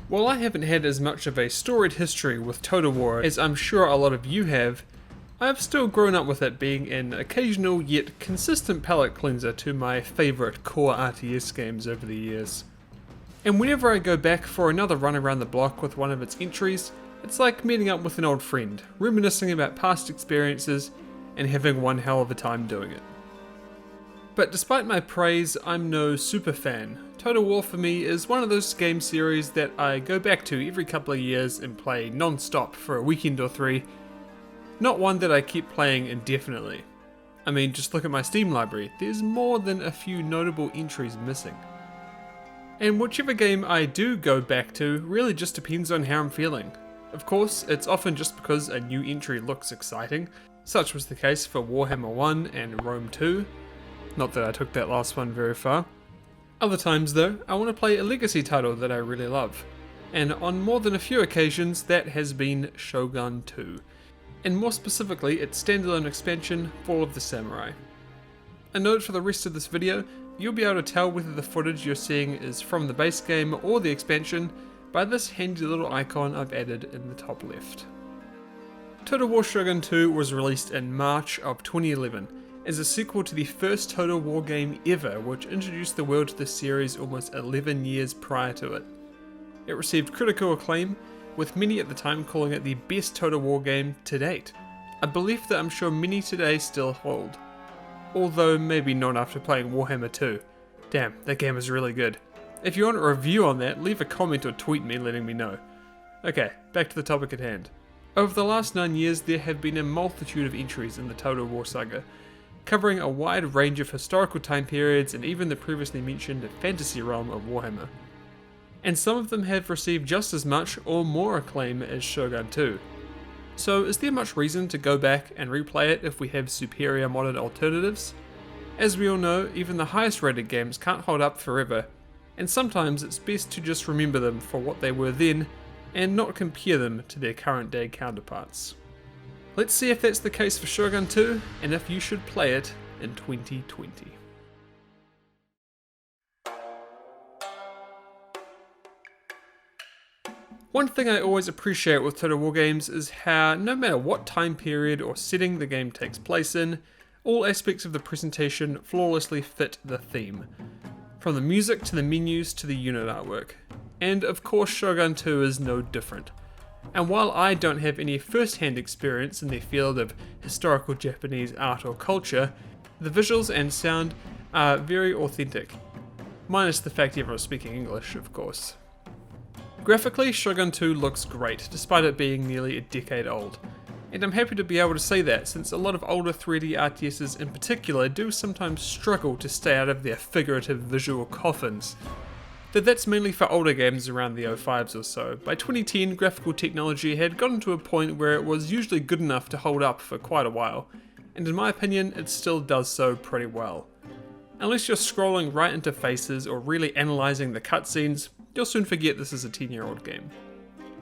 While I haven't had as much of a storied history with Total War as I'm sure a lot of you have, I have still grown up with it being an occasional yet consistent palate cleanser to my favourite core RTS games over the years. And whenever I go back for another run around the block with one of its entries, it's like meeting up with an old friend, reminiscing about past experiences and having one hell of a time doing it. But despite my praise, I'm no super fan. Total War for me is one of those game series that I go back to every couple of years and play non-stop for a weekend or three, not one that I keep playing indefinitely. I mean, just look at my Steam library, there's more than a few notable entries missing. And whichever game I do go back to really just depends on how I'm feeling. Of course, it's often just because a new entry looks exciting. Such was the case for Warhammer 1 and Rome 2. Not that I took that last one very far. Other times though, I want to play a legacy title that I really love. And on more than a few occasions, that has been Shogun 2. And more specifically, its standalone expansion, Fall of the Samurai. A note for the rest of this video, you'll be able to tell whether the footage you're seeing is from the base game or the expansion by this handy little icon I've added in the top left. Total War Shogun 2 was released in March of 2011 as a sequel to the first Total War game ever, which introduced the world to the series almost 11 years prior to it. It received critical acclaim, with many at the time calling it the best Total War game to date, a belief that I'm sure many today still hold. Although maybe not after playing Warhammer 2. Damn, that game is really good. If you want a review on that, leave a comment or tweet me letting me know. Okay, back to the topic at hand. Over the last 9 years there have been a multitude of entries in the Total War saga, covering a wide range of historical time periods and even the previously mentioned fantasy realm of Warhammer. And some of them have received just as much or more acclaim as Shogun 2. So is there much reason to go back and replay it if we have superior modern alternatives? As we all know, even the highest rated games can't hold up forever, and sometimes it's best to just remember them for what they were then and not compare them to their current day counterparts. Let's see if that's the case for Shogun 2 and if you should play it in 2020. One thing I always appreciate with Total War games is how, no matter what time period or setting the game takes place in, all aspects of the presentation flawlessly fit the theme. From the music to the menus to the unit artwork. And of course Shogun 2 is no different. And while I don't have any first-hand experience in the field of historical Japanese art or culture, the visuals and sound are very authentic. Minus the fact everyone's speaking English, of course. Graphically, Shogun 2 looks great, despite it being nearly a decade old. And I'm happy to be able to say that, since a lot of older 3D RTSs in particular do sometimes struggle to stay out of their figurative visual coffins. Though that's mainly for older games around the 05s or so. By 2010, graphical technology had gotten to a point where it was usually good enough to hold up for quite a while, and in my opinion, it still does so pretty well. Unless you're scrolling right into faces or really analysing the cutscenes, you'll soon forget this is a 10-year-old game.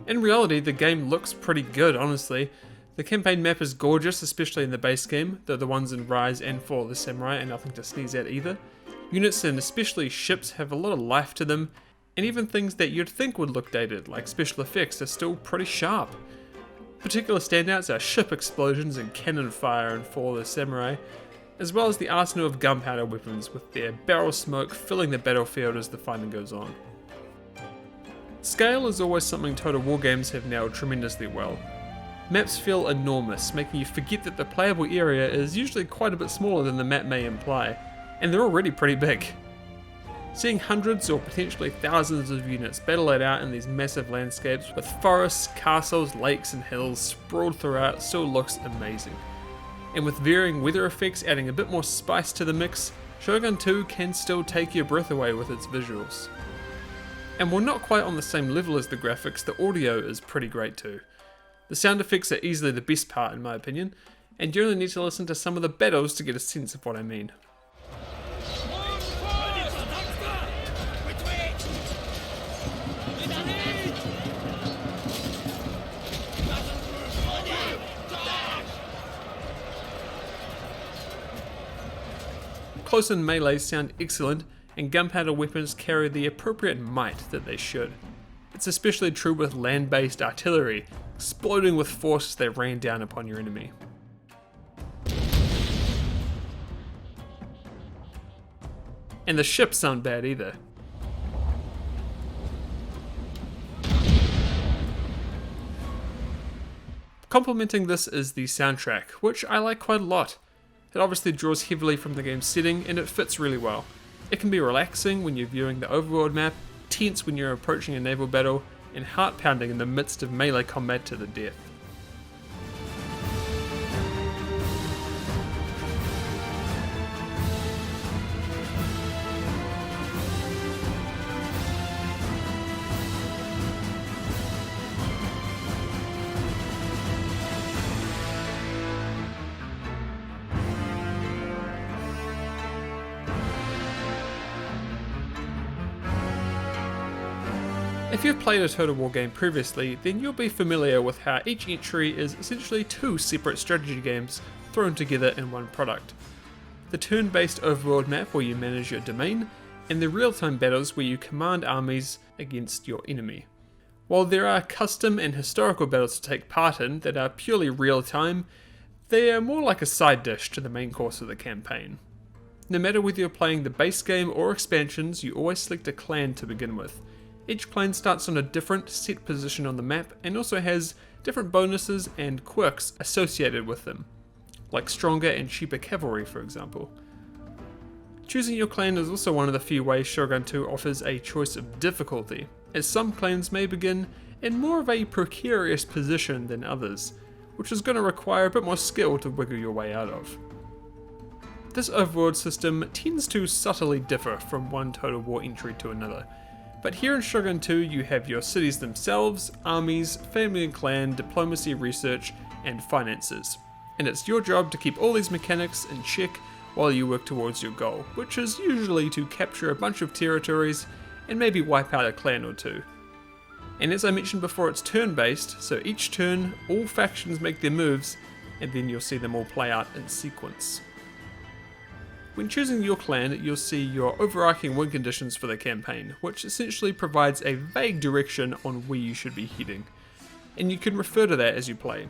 In reality, the game looks pretty good, honestly. The campaign map is gorgeous, especially in the base game, though the ones in Rise and Fall of the Samurai are nothing to sneeze at either. Units and especially ships have a lot of life to them, and even things that you'd think would look dated, like special effects, are still pretty sharp. Particular standouts are ship explosions and cannon fire in Fall of the Samurai, as well as the arsenal of gunpowder weapons with their barrel smoke filling the battlefield as the fighting goes on. Scale is always something Total War games have nailed tremendously well. Maps feel enormous, making you forget that the playable area is usually quite a bit smaller than the map may imply, and they're already pretty big. Seeing hundreds or potentially thousands of units battle it out in these massive landscapes with forests, castles, lakes and hills sprawled throughout still looks amazing. And with varying weather effects adding a bit more spice to the mix, Shogun 2 can still take your breath away with its visuals. And while not quite on the same level as the graphics, the audio is pretty great too. The sound effects are easily the best part in my opinion, and you only need to listen to some of the battles to get a sense of what I mean. Close-in melees sound excellent, and gunpowder weapons carry the appropriate might that they should. It's especially true with land-based artillery, exploding with force as they rain down upon your enemy. And the ships aren't bad either. Complementing this is the soundtrack, which I like quite a lot. It obviously draws heavily from the game's setting and it fits really well. It can be relaxing when you're viewing the overworld map, tense when you're approaching a naval battle, and heart-pounding in the midst of melee combat to the death. If you've played a Total War game previously, then you'll be familiar with how each entry is essentially two separate strategy games thrown together in one product. The turn-based overworld map where you manage your domain, and the real-time battles where you command armies against your enemy. While there are custom and historical battles to take part in that are purely real-time, they are more like a side dish to the main course of the campaign. No matter whether you're playing the base game or expansions, you always select a clan to begin with. Each clan starts on a different set position on the map and also has different bonuses and quirks associated with them, like stronger and cheaper cavalry for example. Choosing your clan is also one of the few ways Shogun 2 offers a choice of difficulty, as some clans may begin in more of a precarious position than others, which is going to require a bit more skill to wiggle your way out of. This overworld system tends to subtly differ from one Total War entry to another. But here in Shogun 2 you have your cities themselves, armies, family and clan, diplomacy, research, and finances. And it's your job to keep all these mechanics in check while you work towards your goal, which is usually to capture a bunch of territories and maybe wipe out a clan or two. And as I mentioned before, it's turn-based, so each turn all factions make their moves and then you'll see them all play out in sequence. When choosing your clan, you'll see your overarching win conditions for the campaign, which essentially provides a vague direction on where you should be heading, and you can refer to that as you play.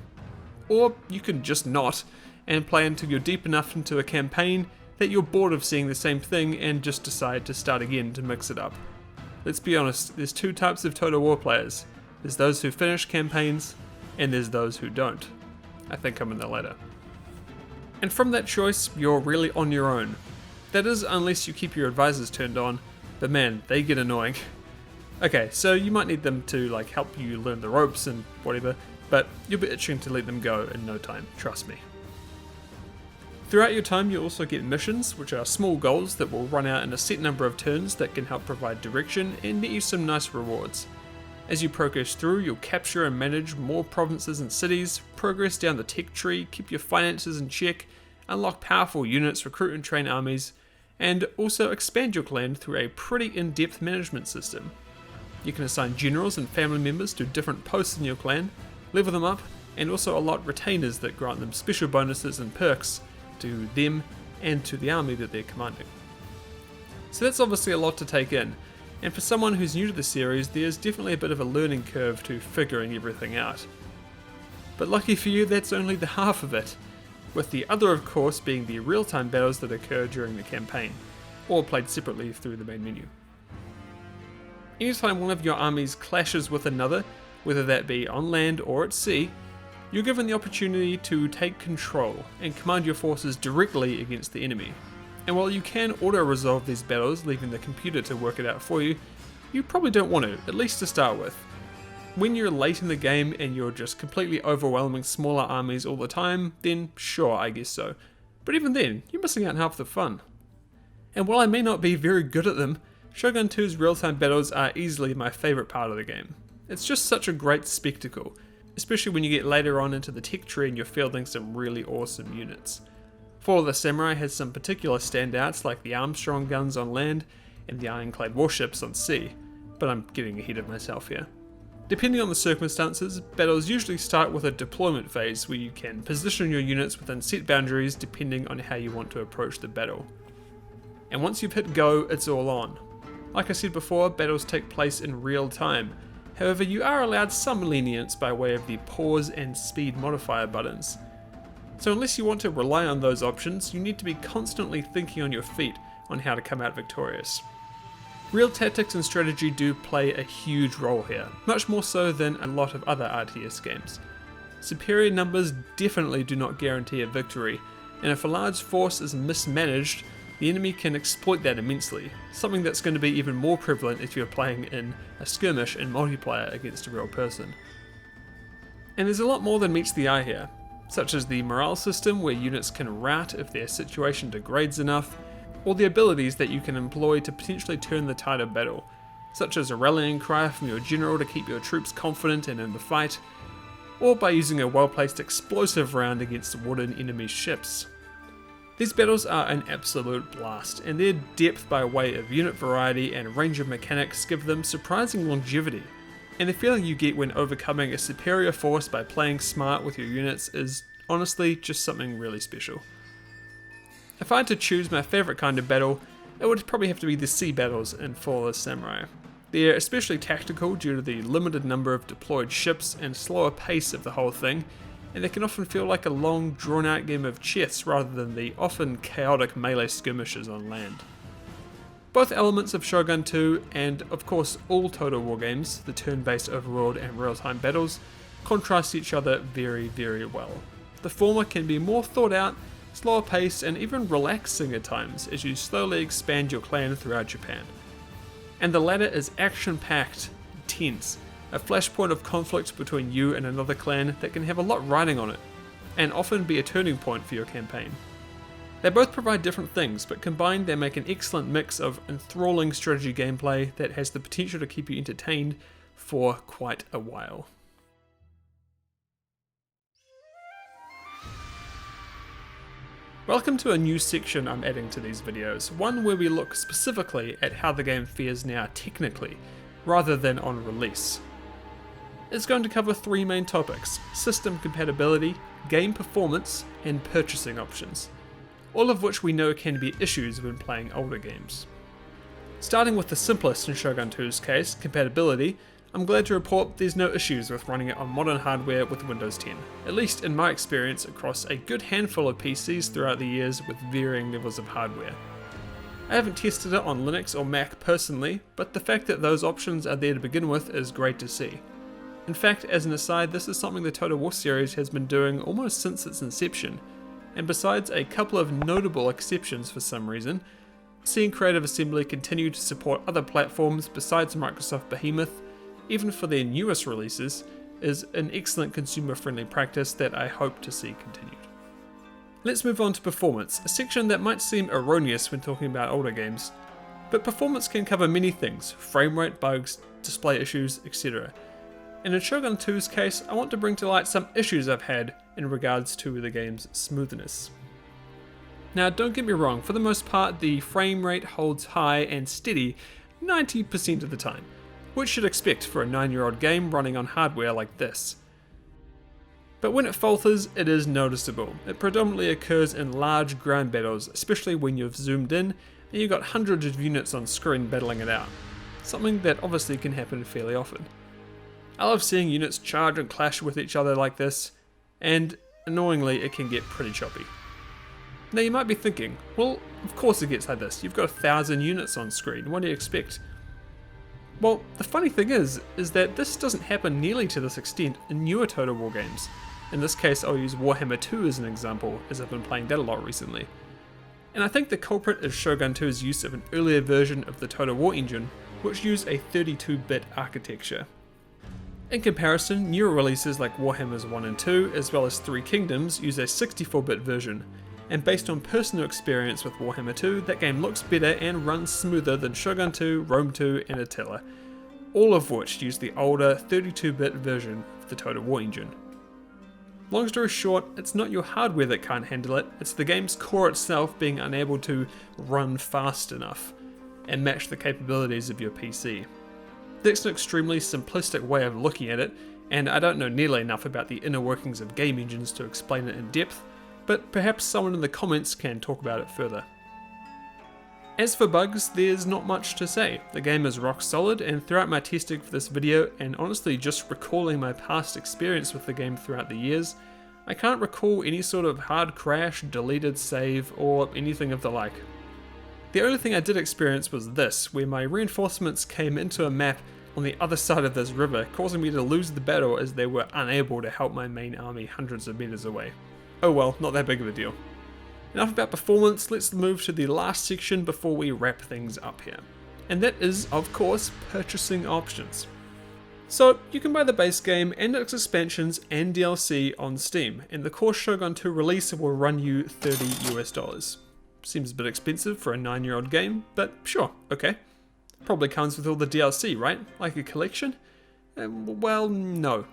Or you can just not, and play until you're deep enough into a campaign that you're bored of seeing the same thing and just decide to start again to mix it up. Let's be honest, there's two types of Total War players. There's those who finish campaigns, and there's those who don't. I think I'm in the latter. And from that choice, you're really on your own. That is, unless you keep your advisors turned on, but man, they get annoying. Okay, so you might need them to help you learn the ropes and whatever, but you'll be itching to let them go in no time, trust me. Throughout your time you'll also get missions, which are small goals that will run out in a set number of turns that can help provide direction and net you some nice rewards. As you progress through, you'll capture and manage more provinces and cities, progress down the tech tree, keep your finances in check, unlock powerful units, recruit and train armies, and also expand your clan through a pretty in-depth management system. You can assign generals and family members to different posts in your clan, level them up, and also allot retainers that grant them special bonuses and perks to them and to the army that they're commanding. So that's obviously a lot to take in. And for someone who's new to the series, there's definitely a bit of a learning curve to figuring everything out. But lucky for you, that's only the half of it, with the other of course being the real-time battles that occur during the campaign, or played separately through the main menu. Anytime one of your armies clashes with another, whether that be on land or at sea, you're given the opportunity to take control and command your forces directly against the enemy. And while you can auto-resolve these battles, leaving the computer to work it out for you, you probably don't want to, at least to start with. When you're late in the game and you're just completely overwhelming smaller armies all the time, then sure, I guess so. But even then, you're missing out on half the fun. And while I may not be very good at them, Shogun 2's real-time battles are easily my favourite part of the game. It's just such a great spectacle, especially when you get later on into the tech tree and you're fielding some really awesome units. Fall of the Samurai has some particular standouts like the Armstrong guns on land and the ironclad warships on sea, but I'm getting ahead of myself here. Depending on the circumstances, battles usually start with a deployment phase where you can position your units within set boundaries depending on how you want to approach the battle. And once you've hit go, it's all on. Like I said before, battles take place in real time, However, you are allowed some lenience by way of the pause and speed modifier buttons. So unless you want to rely on those options, you need to be constantly thinking on your feet on how to come out victorious. Real tactics and strategy do play a huge role here, much more so than a lot of other RTS games. Superior numbers definitely do not guarantee a victory, and if a large force is mismanaged, the enemy can exploit that immensely, something that's going to be even more prevalent if you're playing in a skirmish in multiplayer against a real person. And there's a lot more than meets the eye here, such as the morale system where units can rout if their situation degrades enough, or the abilities that you can employ to potentially turn the tide of battle, such as a rallying cry from your general to keep your troops confident and in the fight, or by using a well-placed explosive round against wooden enemy ships. These battles are an absolute blast, and their depth by way of unit variety and range of mechanics give them surprising longevity, and the feeling you get when overcoming a superior force by playing smart with your units is honestly just something really special. If I had to choose my favourite kind of battle, it would probably have to be the sea battles in Flawless Samurai. They're especially tactical due to the limited number of deployed ships and slower pace of the whole thing, and they can often feel like a long drawn out game of chess rather than the often chaotic melee skirmishes on land. Both elements of Shogun 2 and of course all Total War games, the turn-based overworld and real-time battles, contrast each other very, very well. The former can be more thought out, slower paced and even relaxing at times as you slowly expand your clan throughout Japan. And the latter is action-packed, tense, a flashpoint of conflict between you and another clan that can have a lot riding on it, and often be a turning point for your campaign. They both provide different things, but combined they make an excellent mix of enthralling strategy gameplay that has the potential to keep you entertained for quite a while. Welcome to a new section I'm adding to these videos, one where we look specifically at how the game fares now technically, rather than on release. It's going to cover three main topics: system compatibility, game performance, and purchasing options, all of which we know can be issues when playing older games. Starting with the simplest in Shogun 2's case, compatibility, I'm glad to report there's no issues with running it on modern hardware with Windows 10, at least in my experience across a good handful of PCs throughout the years with varying levels of hardware. I haven't tested it on Linux or Mac personally, but the fact that those options are there to begin with is great to see. In fact, as an aside, this is something the Total War series has been doing almost since its inception, and besides a couple of notable exceptions for some reason, seeing Creative Assembly continue to support other platforms besides Microsoft Behemoth, even for their newest releases, is an excellent consumer-friendly practice that I hope to see continued. Let's move on to performance, a section that might seem erroneous when talking about older games, but performance can cover many things: frame rate, bugs, display issues, etc. And in Shogun 2's case, I want to bring to light some issues I've had in regards to the game's smoothness. Now don't get me wrong, for the most part the frame rate holds high and steady 90% of the time, which you'd expect for a 9-year-old game running on hardware like this. But when it falters, it is noticeable. It predominantly occurs in large ground battles, especially when you've zoomed in and you've got hundreds of units on screen battling it out, something that obviously can happen fairly often. I love seeing units charge and clash with each other like this, and annoyingly it can get pretty choppy. Now you might be thinking, well, of course it gets like this, you've got 1,000 units on screen, what do you expect? Well, the funny thing is that this doesn't happen nearly to this extent in newer Total War games. In this case I'll use Warhammer 2 as an example, as I've been playing that a lot recently. And I think the culprit is Shogun 2's use of an earlier version of the Total War engine, which used a 32-bit architecture. In comparison, newer releases like Warhammers 1 and 2, as well as Three Kingdoms, use a 64-bit version, and based on personal experience with Warhammer 2, that game looks better and runs smoother than Shogun 2, Rome 2 and Attila, all of which use the older 32-bit version of the Total War engine. Long story short, it's not your hardware that can't handle it, it's the game's core itself being unable to run fast enough and match the capabilities of your PC. That's an extremely simplistic way of looking at it, and I don't know nearly enough about the inner workings of game engines to explain it in depth, but perhaps someone in the comments can talk about it further. As for bugs, there's not much to say. The game is rock solid, and throughout my testing for this video, and honestly just recalling my past experience with the game throughout the years, I can't recall any sort of hard crash, deleted save, or anything of the like. The only thing I did experience was this, where my reinforcements came into a map on the other side of this river, causing me to lose the battle as they were unable to help my main army hundreds of meters away. Oh well, not that big of a deal. Enough about performance, let's move to the last section before we wrap things up here. And that is, of course, purchasing options. So, you can buy the base game and its expansions and DLC on Steam, and the core Shogun 2 release will run you $30 US. Seems a bit expensive for a 9-year-old game, but sure, okay. Probably comes with all the DLC, right? Like a collection? Well, no.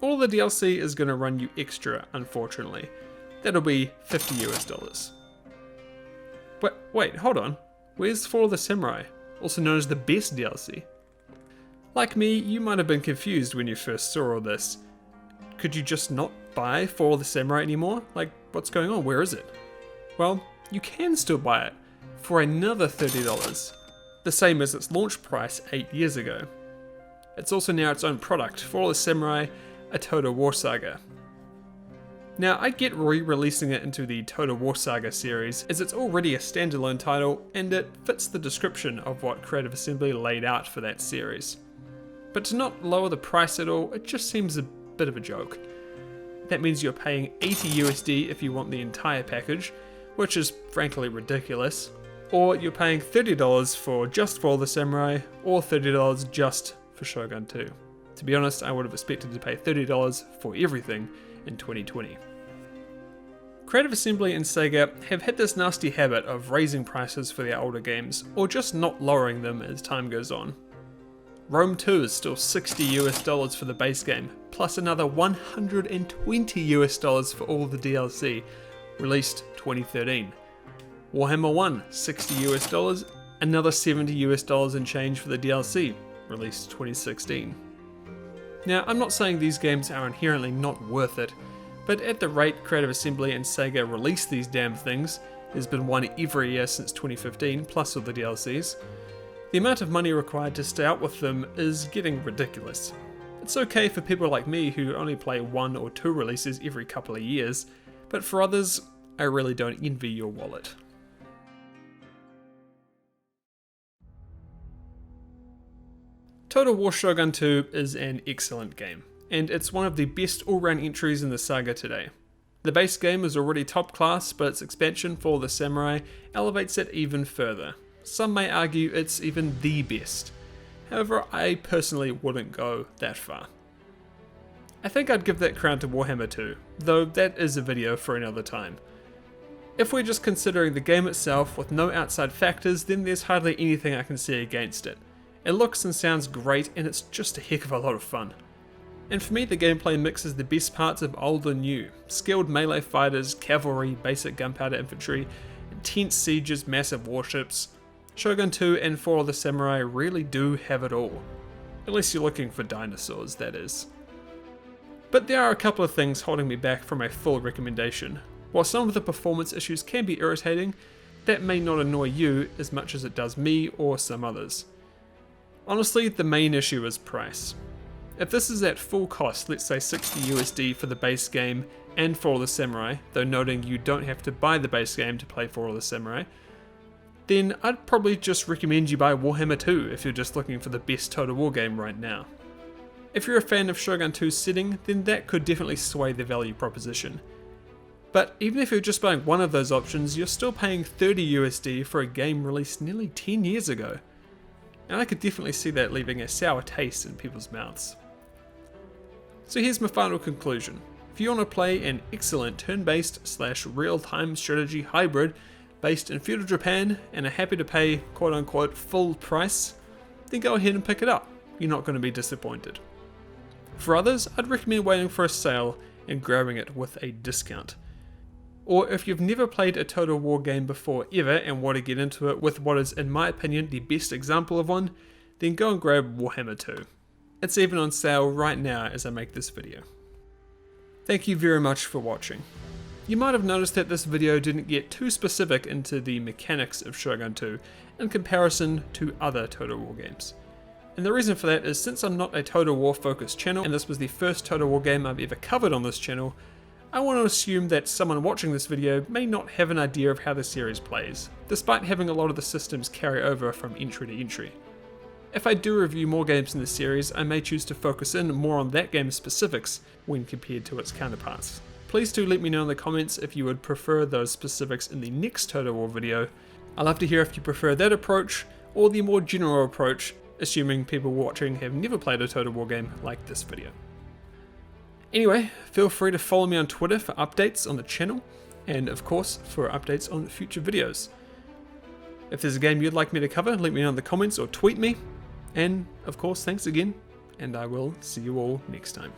All the DLC is going to run you extra, unfortunately. That'll be $50 US. Wait, hold on. Where's For the Samurai, also known as the best DLC? Like me, you might have been confused when you first saw all this. Could you just not buy For the Samurai anymore? Like, what's going on? Where is it? Well, you can still buy it for another $30, the same as its launch price 8 years ago. It's also now its own product, For the Samurai, a Total War Saga. Now, I get re-releasing it into the Total War Saga series, as it's already a standalone title, and it fits the description of what Creative Assembly laid out for that series. But to not lower the price at all, it just seems a bit of a joke. That means you're paying $80 USD if you want the entire package, which is frankly ridiculous, or you're paying $30 for just For the Samurai, or $30 just for Shogun 2. To be honest, I would have expected to pay $30 for everything in 2020. Creative Assembly and Sega have had this nasty habit of raising prices for their older games, or just not lowering them as time goes on. Rome 2 is still $60 US for the base game, plus another $120 US for all the DLC, released 2013. Warhammer 1, $60 US, another $70 US and change for the DLC, released 2016. Now, I'm not saying these games are inherently not worth it, but at the rate Creative Assembly and Sega release these damn things, there's been one every year since 2015, plus all the DLCs, the amount of money required to stay out with them is getting ridiculous. It's okay for people like me who only play 1 or 2 releases every couple of years, but for others, I really don't envy your wallet. Total War Shogun 2 is an excellent game, and it's one of the best all-round entries in the saga today. The base game is already top class, but its expansion For the Samurai elevates it even further. Some may argue it's even the best. However, I personally wouldn't go that far. I think I'd give that crown to Warhammer 2, though that is a video for another time. If we're just considering the game itself with no outside factors, then there's hardly anything I can see against it. It looks and sounds great, and it's just a heck of a lot of fun. And for me, the gameplay mixes the best parts of old and new. Skilled melee fighters, cavalry, basic gunpowder infantry, intense sieges, massive warships. Shogun 2 and For the Samurai really do have it all. At least you're looking for dinosaurs, that is. But there are a couple of things holding me back from a full recommendation. While some of the performance issues can be irritating, that may not annoy you as much as it does me or some others. Honestly, the main issue is price. If this is at full cost, let's say $60 USD for the base game and For the Samurai, though noting you don't have to buy the base game to play For the Samurai, then I'd probably just recommend you buy Warhammer 2 if you're just looking for the best Total War game right now. If you're a fan of Shogun 2's setting, then that could definitely sway the value proposition. But even if you're just buying one of those options, you're still paying $30 USD for a game released nearly 10 years ago. And I could definitely see that leaving a sour taste in people's mouths. So here's my final conclusion. If you want to play an excellent turn-based / real-time strategy hybrid based in feudal Japan and are happy to pay quote-unquote full price, then go ahead and pick it up. You're not going to be disappointed. For others, I'd recommend waiting for a sale and grabbing it with a discount. Or if you've never played a Total War game before ever and want to get into it with what is, in my opinion, the best example of one, then go and grab Warhammer 2. It's even on sale right now as I make this video. Thank you very much for watching. You might have noticed that this video didn't get too specific into the mechanics of Shogun 2 in comparison to other Total War games. And the reason for that is since I'm not a Total War focused channel, and this was the first Total War game I've ever covered on this channel, I want to assume that someone watching this video may not have an idea of how the series plays, despite having a lot of the systems carry over from entry to entry. If I do review more games in the series, I may choose to focus in more on that game's specifics when compared to its counterparts. Please do let me know in the comments if you would prefer those specifics in the next Total War video. I'd love to hear if you prefer that approach or the more general approach, assuming people watching have never played a Total War game like this video. Anyway, feel free to follow me on Twitter for updates on the channel, and of course for updates on future videos. If there's a game you'd like me to cover, let me know in the comments or tweet me. And of course, thanks again, and I will see you all next time.